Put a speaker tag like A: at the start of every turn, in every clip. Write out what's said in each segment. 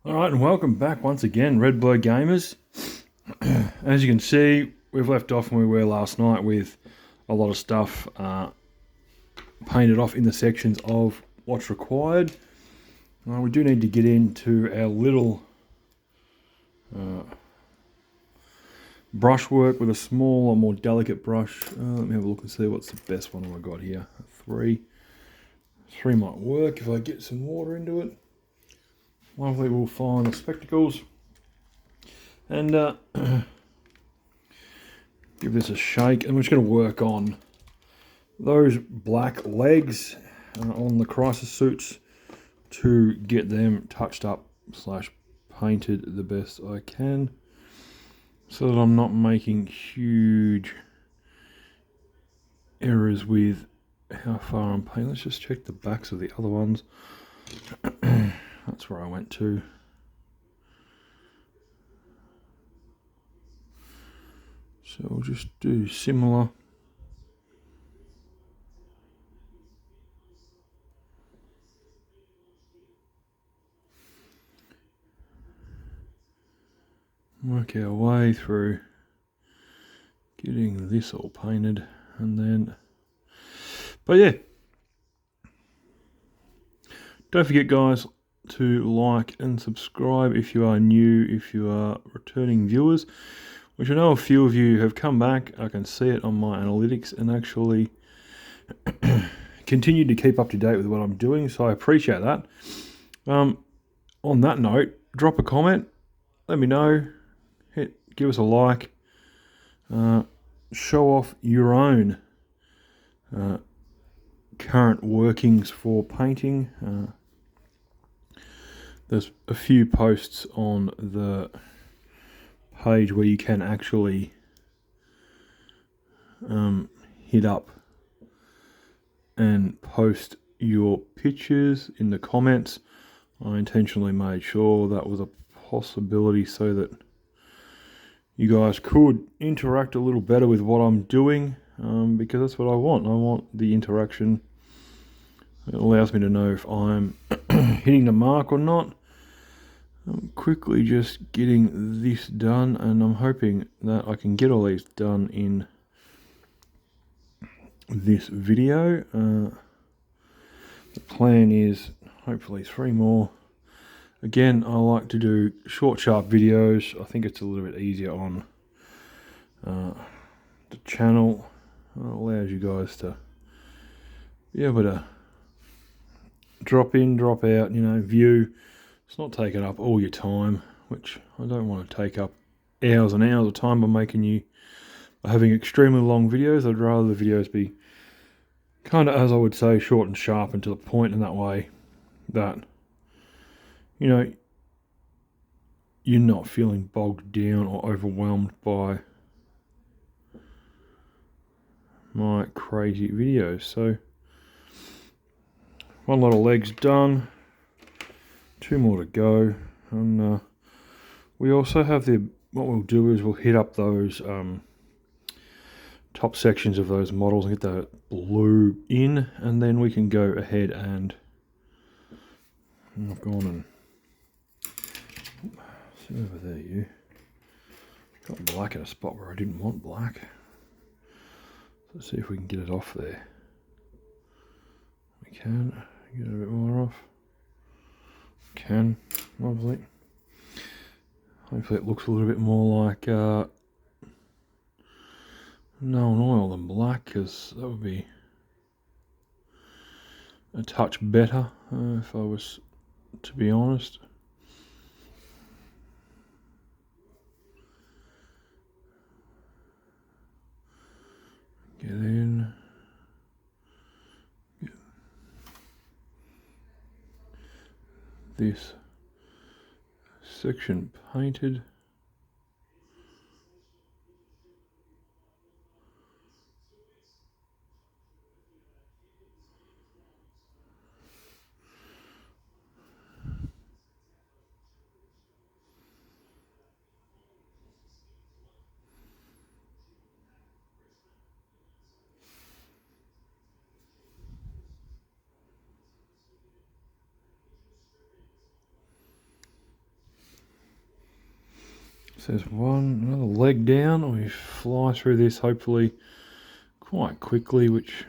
A: Alright, and welcome back once again, Red Blur Gamers. As you can see, we've left off when we were last night with a lot of stuff painted off in the sections of what's required. We do need to get into our little brushwork with a smaller, more delicate brush. Let me have a look and see what's the best one I got here. Three might work if I get some water into it. Lovely, we'll find the spectacles and give this a shake, and we're just going to work on those black legs on the crisis suits to get them touched up / painted the best I can, so that I'm not making huge errors with how far I'm painting. Let's just check the backs of the other ones. That's where I went to. So we'll just do similar. Work our way through getting this all painted, and then, but yeah, don't forget guys to like and subscribe if you are new, if you are returning viewers, which I know a few of you have come back. I can see it on my analytics and actually continue to keep up to date with what I'm doing, so I appreciate that. On that note, drop a comment, let me know, give us a like, show off your own current workings for painting. There's a few posts on the page where you can actually hit up and post your pictures in the comments. I intentionally made sure that was a possibility so that you guys could interact a little better with what I'm doing, because that's what I want. I want the interaction. It allows me to know if I'm hitting the mark or not. I'm quickly just getting this done, and I'm hoping that I can get all these done in this video. The plan is hopefully 3 more. Again, I like to do short, sharp videos. I think it's a little bit easier on the channel. It allows you guys to be able to drop in, drop out, view. It's not taking up all your time, which I don't want to take up hours and hours of time by having extremely long videos. I'd rather the videos be kind of, as I would say, short and sharp and to the point, in that way that, you're not feeling bogged down or overwhelmed by my crazy videos. So, one lot of legs done, 2 more to go, and we also have what we'll do is we'll hit up those top sections of those models and get the blue in, and then we can go ahead and I've gone and see over there, you got black in a spot where I didn't want black. Let's see if we can get it off there. We can get it a bit more off. Can, lovely. Hopefully it looks a little bit more like no oil than black, because that would be a touch better if I was to be honest. Get in. Get this section painted. So there's another leg down. We fly through this hopefully quite quickly, which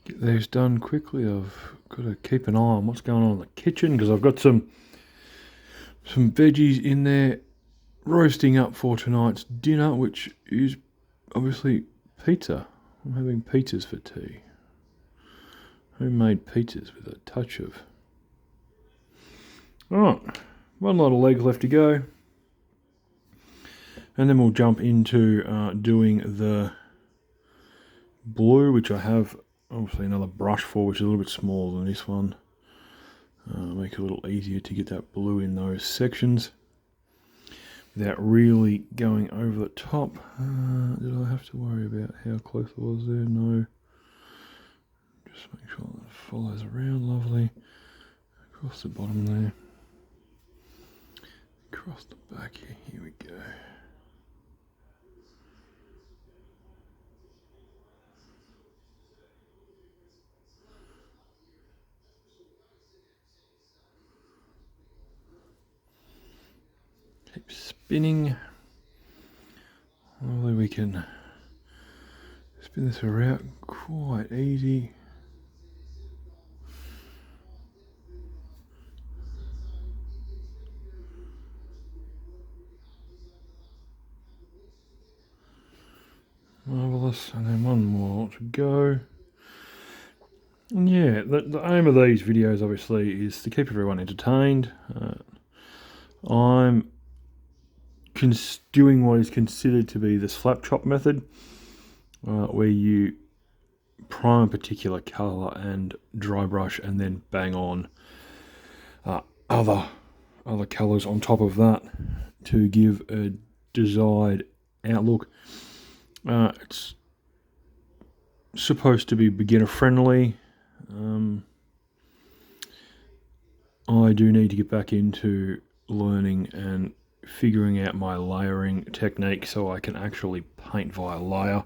A: get those done quickly. I've got to keep an eye on what's going on in the kitchen because I've got some veggies in there roasting up for tonight's dinner, which is obviously pizza. I'm having pizzas for tea. Homemade pizzas with a touch of... Alright, one lot of legs left to go. And then we'll jump into doing the blue, which I have obviously another brush for, which is a little bit smaller than this one. Make it a little easier to get that blue in those sections without really going over the top. Did I have to worry about how close I was there? No. Just make sure that follows around lovely. Across the bottom there. Across the back here. Here we go. Keep spinning. Hopefully we can spin this around quite easy. Marvellous, and then one more to go. And yeah, the aim of these videos obviously is to keep everyone entertained. I'm doing what is considered to be the slap chop method, where you prime a particular colour and dry brush and then bang on other colours on top of that to give a desired outlook. It's supposed to be beginner friendly. I do need to get back into learning and figuring out my layering technique so I can actually paint via layer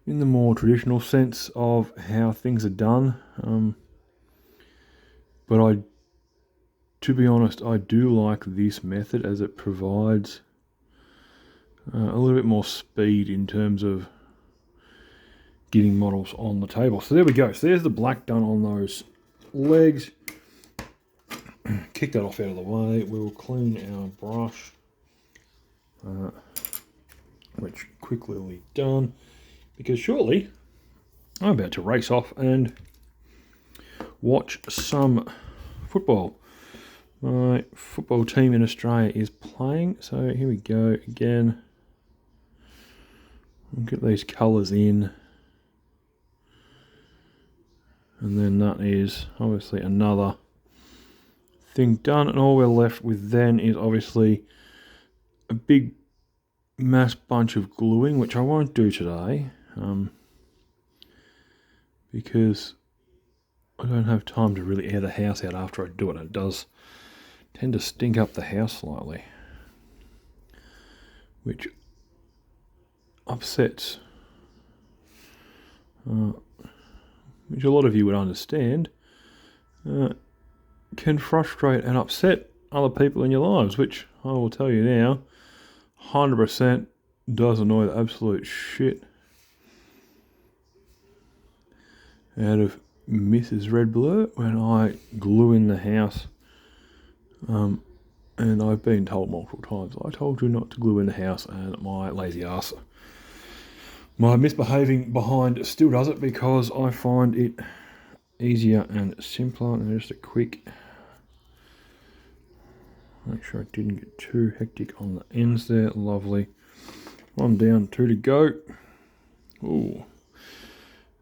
A: in the more traditional sense of how things are done. But to be honest, I do like this method as it provides a little bit more speed in terms of getting models on the table. So there we go. So there's the black done on those legs. Kick that off out of the way. We'll clean our brush, which quickly will be done, because shortly I'm about to race off and watch some football. My football team in Australia is playing, so here we go again. We'll get these colours in, and then that is obviously another thing done, and all we're left with then is obviously a big mass bunch of gluing, which I won't do today because I don't have time to really air the house out after I do it. It does tend to stink up the house slightly, which upsets, which a lot of you would understand, can frustrate and upset other people in your lives, which I will tell you now, 100% does annoy the absolute shit out of Mrs. Red Blur when I glue in the house. And I've been told multiple times, I told you not to glue in the house, and my lazy ass, my misbehaving behind still does it because I find it easier and simpler. And just a quick, make sure I didn't get too hectic on the ends there. Lovely. One down, two to go. Ooh.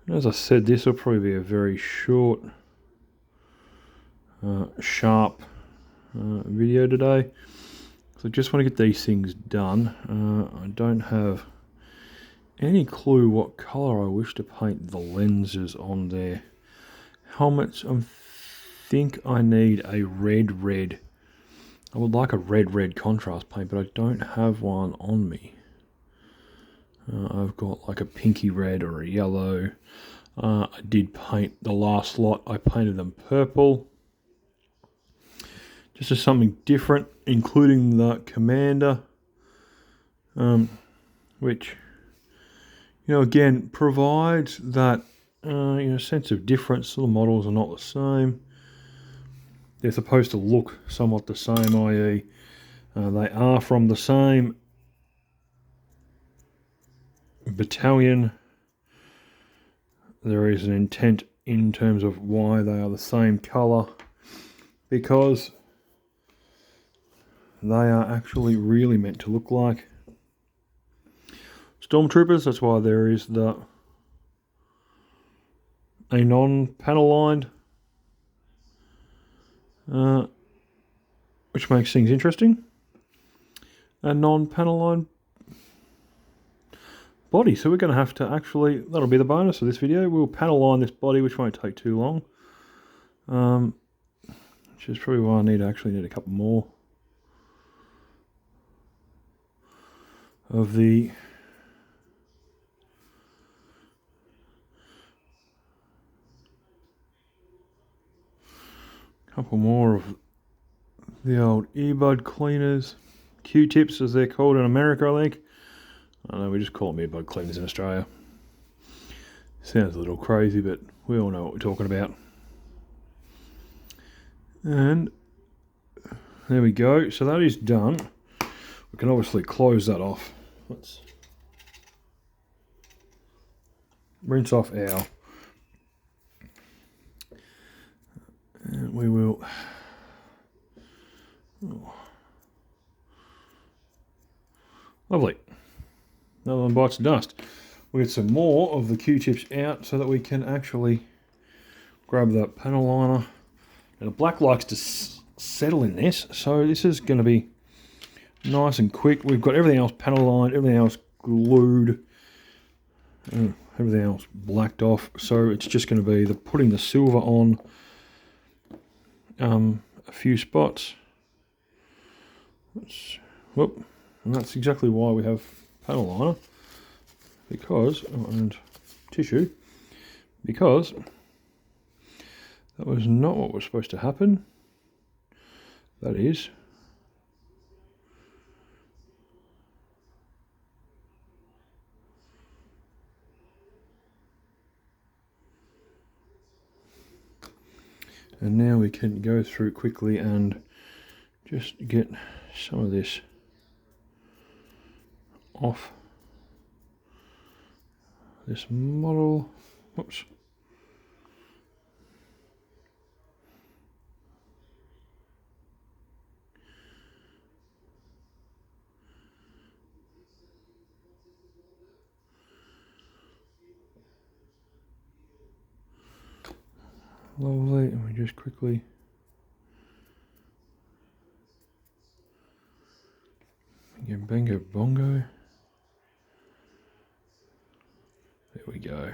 A: And as I said, this will probably be a very short, sharp video today. So I just want to get these things done. I don't have any clue what colour I wish to paint the lenses on there. helmets, I think I need a red. I would like a red contrast paint, but I don't have one on me. I've got like a pinky red or a yellow. I did paint the last lot. I painted them purple. Just as something different, including the commander, which, again, provides that sense of difference. The models are not the same. They're supposed to look somewhat the same, i.e. They are from the same battalion. There is an intent in terms of why they are the same colour, because they are actually really meant to look like stormtroopers. That's why there is a non-panel lined, which makes things interesting. A non-panel lined body. So we're going to have to actually, that'll be the bonus of this video. We'll panel line this body, which won't take too long. Which is probably why I need a couple more of the old earbud cleaners, Q-tips as they're called in America, I think. I know we just call them earbud cleaners in Australia. Sounds a little crazy, but we all know what we're talking about. And there we go. So that is done. We can obviously close that off. Let's rinse off our, and we will, lovely. Another one bites the dust. We'll get some more of the Q-tips out so that we can actually grab that panel liner. And the black likes to settle in this, so this is going to be nice and quick. We've got everything else panel lined, everything else glued, everything else blacked off. So it's just going to be putting the silver on a few spots. And that's exactly why we have panel liner, because, and tissue, because that was not what was supposed to happen. That is, and now we can go through quickly and just get some of this off this model. Whoops. Lovely, and we just quickly get bingo bongo. There we go.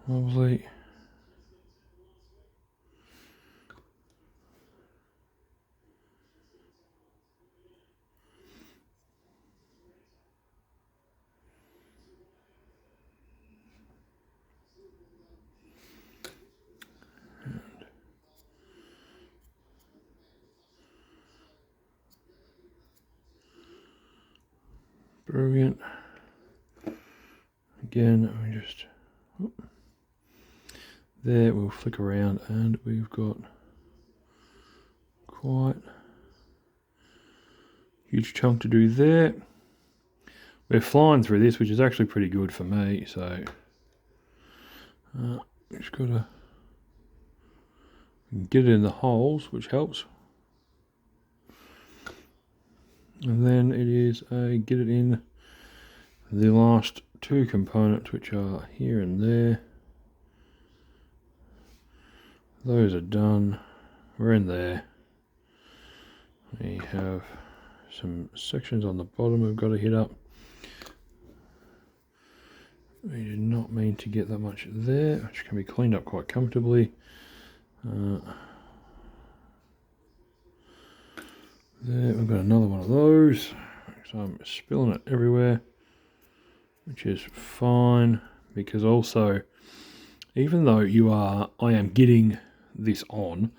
A: Lovely. Brilliant. Again, we just, there, we'll flick around and we've got quite a huge chunk to do there. We're flying through this, which is actually pretty good for me, so just gotta get it in the holes, which helps. And then it is get it in the last two components which are here and there. Those are done. We're in there. We have some sections on the bottom we've got to hit up. We did not mean to get that much there, which can be cleaned up quite comfortably. There, we've got another one of those. So I'm spilling it everywhere, which is fine, because also, even though I am getting this on,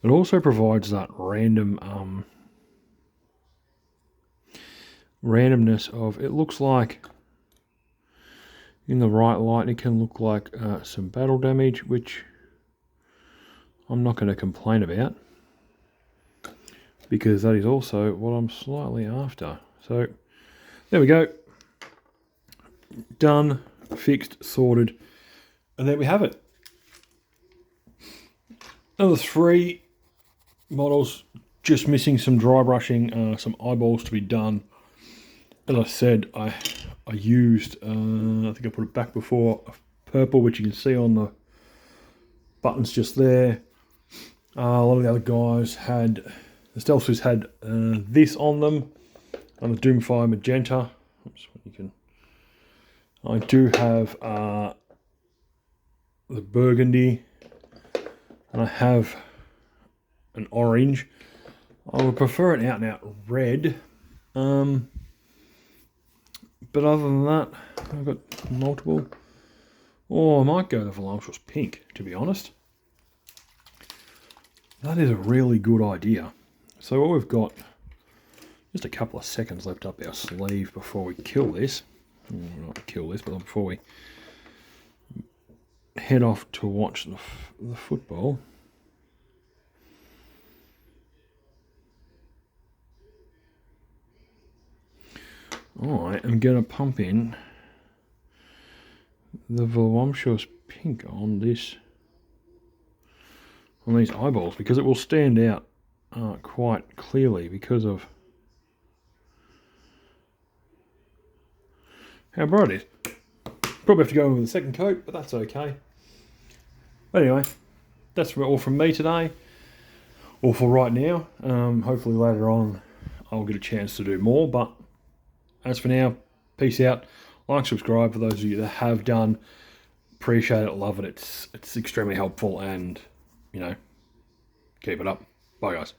A: it also provides that random randomness of, it looks like in the right light it can look like some battle damage, which I'm not going to complain about, because that is also what I'm slightly after. So there we go, done, fixed, sorted, and there we have it. Another 3 models, just missing some dry brushing, some eyeballs to be done. As I said, I used, I think I put it back before, purple, which you can see on the buttons just there. A lot of the other guys had, the Stealth Swiss had this on them, and the Doomfire magenta. Oops, you can. I do have the burgundy, and I have an orange. I would prefer an out-and-out red. But other than that, I've got multiple. Or I might go the voluptuous pink, to be honest. That is a really good idea. So what we've got, just a couple of seconds left up our sleeve before we kill this. Not kill this, but before we head off to watch the football. I am going to pump in the voluptuous pink on these eyeballs, because it will stand out quite clearly because of how bright it is. Probably have to go in with a second coat, but that's okay. But anyway, that's all from me today, or for right now. Hopefully later on I'll get a chance to do more, but as for now, peace out. Like, subscribe for those of you that have done. Appreciate it, love it. It's extremely helpful, and, you know, keep it up. Bye, guys.